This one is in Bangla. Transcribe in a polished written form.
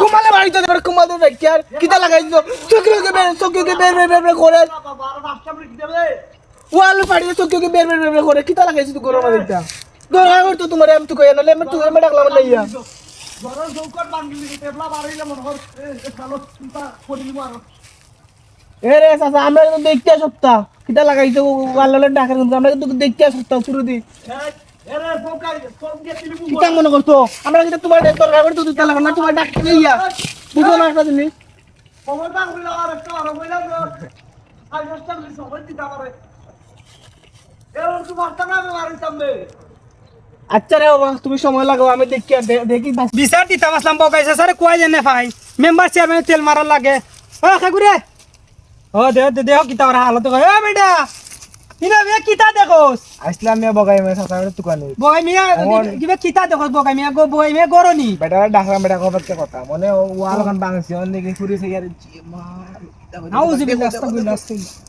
কুমালে বাড়িতে দেবার কুমালে দেখি আর কিটা লাগাইছো চোখে বের করে ওয়াল পাড়িয়ে চোখে বের করে কিটা লাগাইছো তুই গরম দিতা দরকার করতো তোমার আমি তো কই না আমি তুই আমি ডাকলাম লাইয়া বড় চৌকট বাঙ্গিলি টেবলা বাড়াইলে মন কর এ শালো চিন্তা করি মারো এ রে চাচা আমরা তো দেখতে সপ্তাহ কিটা লাগাইছো ওয়াল ডাকার কিন্তু আমরা তো দেখতে সপ্তাহ শুরু দি এরে ফোকাই ফোন দিয়ে তিলিবু কিটা মনে করছো আমরা কিন্তু তোমার দরকার করতো তুই তালা না তোমার ডাক লাইয়া বুঝো না একটা জিনিস খবর দাও বলে আর একটা আর বইলা আই রাস্তা বলি সবাই দিতা পারে এর তো বার্তা না মারি সামনে আচ্ছা রে বাবা তুমি সময় লাগাও আমি দেখি বিচার দিতাম আসলাম বকাইছে স্যার কয় জানে ভাই মেম্বার চেয়ারম্যান তেল মারার লাগে ও খাগুরে ও দেহ কিতা ওরা হালত কয় ও বেটা ইনা মে কিতা দেখোস আসলাম মে বগাই মে সাতার দোকানে বগাই মিয়া কিবা কিতা দেখোস বগাই মিয়া গরনি বেটা ডাকলাম বেটা কবতে কথা মনে ওয়াল খান বাংছি অনেক ঘুরে সে আর মা আউযু বিল্লাহি আস্তাগফিরুল্লাহ